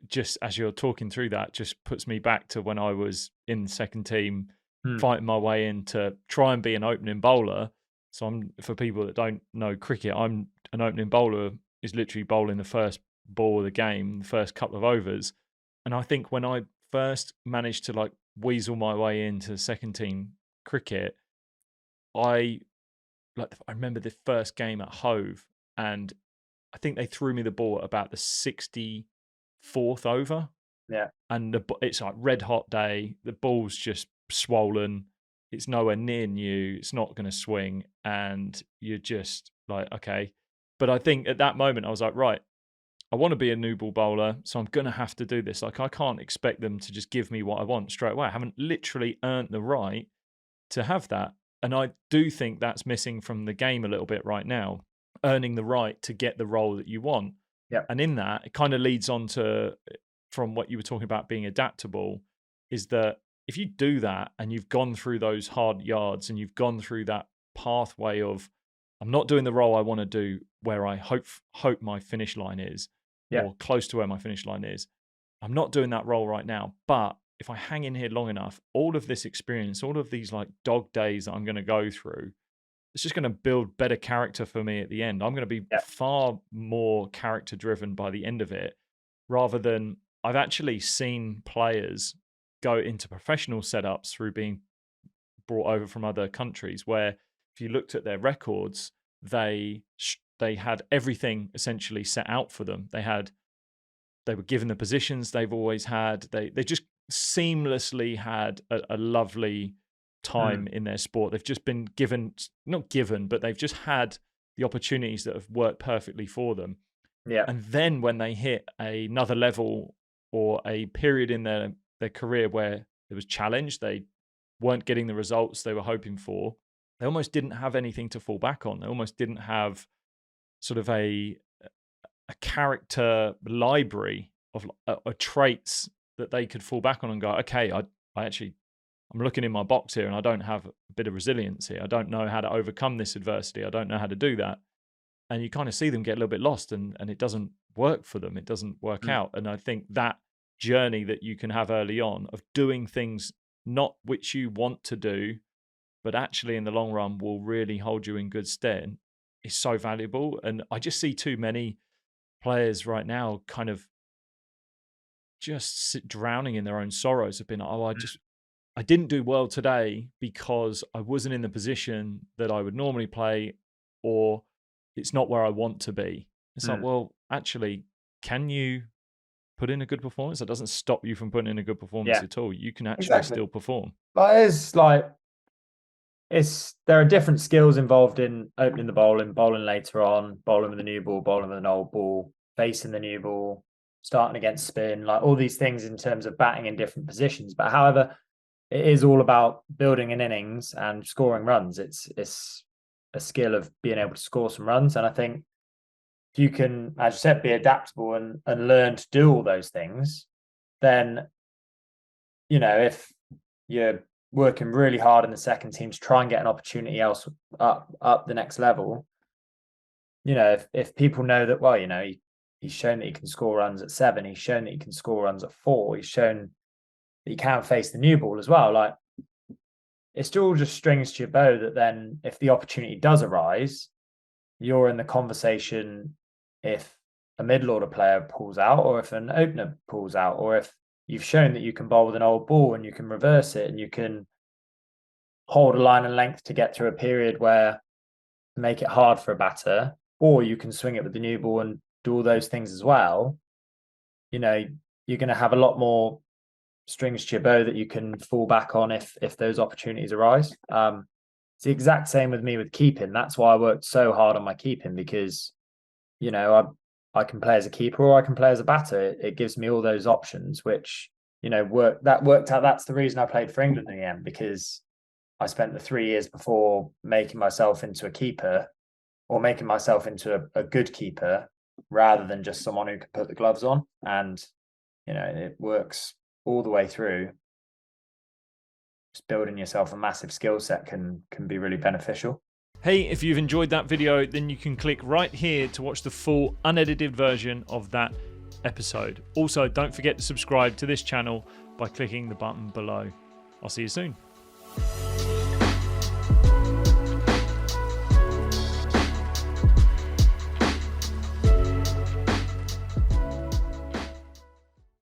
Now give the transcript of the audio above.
just as you're talking through that, just puts me back to when I was in the second team, fighting my way in to try and be an opening bowler. So for people that don't know cricket, I'm an opening bowler is literally bowling the first ball of the game, the first couple of overs. And I think when I first managed to like weasel my way into second team cricket, I remember the first game at Hove, and I think they threw me the ball at about the 64th over. Yeah. And it's like red hot day. The ball's just swollen. It's nowhere near new. It's not going to swing. And you're just like, okay. But I think at that moment, I was like, right, I want to be a new ball bowler. So I'm going to have to do this. Like, I can't expect them to just give me what I want straight away. I haven't literally earned the right to have that. And I do think that's missing from the game a little bit right now, earning the right to get the role that you want. Yeah. And in that, it kind of leads on to, from what you were talking about being adaptable, is that if you do that and you've gone through those hard yards and you've gone through that pathway of, I'm not doing the role I want to do where I hope my finish line is, or close to where my finish line is. I'm not doing that role right now, but if I hang in here long enough, all of this experience, all of these like dog days that I'm going to go through, it's just going to build better character for me at the end. I'm going to be far more character driven by the end of it, rather than I've actually seen players go into professional setups through being brought over from other countries, where if you looked at their records, they had everything essentially set out for them. They were given the positions they've always had. They just seamlessly had a lovely time in their sport. They've just been not given, but they've just had the opportunities that have worked perfectly for them. Yeah. And then when they hit another level or a period in their career where there was challenge, they weren't getting the results they were hoping for, they almost didn't have anything to fall back on. They almost didn't have sort of a character library of traits that they could fall back on and go, okay, I'm looking in my box here and I don't have a bit of resilience here. I don't know how to overcome this adversity. I don't know how to do that. And you kind of see them get a little bit lost, and it doesn't work for them. It doesn't work out. And I think that journey that you can have early on of doing things not which you want to do, but actually in the long run will really hold you in good stead, is so valuable. And I just see too many players right now kind of just drowning in their own sorrows, have been like, I didn't do well today because I wasn't in the position that I would normally play, or it's not where I want to be. It's like, well, actually, can you put in a good performance? That doesn't stop you from putting in a good performance at all. You can actually still perform. But there are different skills involved in opening the bowling later on, bowling with a new ball, bowling with an old ball, facing the new ball, starting against spin, like all these things in terms of batting in different positions. But however, it is all about building an innings and scoring runs. It's a skill of being able to score some runs. And I think if you can, as you said, be adaptable and learn to do all those things, then, if you're working really hard in the second team to try and get an opportunity else up the next level, if people know that, well, he's shown that he can score runs at 7, he's shown that he can score runs at 4, he's shown that he can face the new ball as well, like, it's still just strings to your bow that then if the opportunity does arise, you're in the conversation if a middle order player pulls out, or if an opener pulls out, or if you've shown that you can bowl with an old ball and you can reverse it and you can hold a line and length to get through a period where make it hard for a batter, or you can swing it with the new ball and do all those things as well. You're going to have a lot more strings to your bow that you can fall back on if those opportunities arise. It's the exact same with me with keeping. That's why I worked so hard on my keeping, because I can play as a keeper or I can play as a batter. It gives me all those options, which worked out. That's the reason I played for England in the end, because I spent the 3 years before making myself into a keeper, or making myself into a good keeper, rather than just someone who can put the gloves on. And it works all the way through. Just building yourself a massive skill set can be really beneficial. Hey, if you've enjoyed that video, then you can click right here to watch the full unedited version of that episode. Also, don't forget to subscribe to this channel by clicking the button below. I'll see you soon.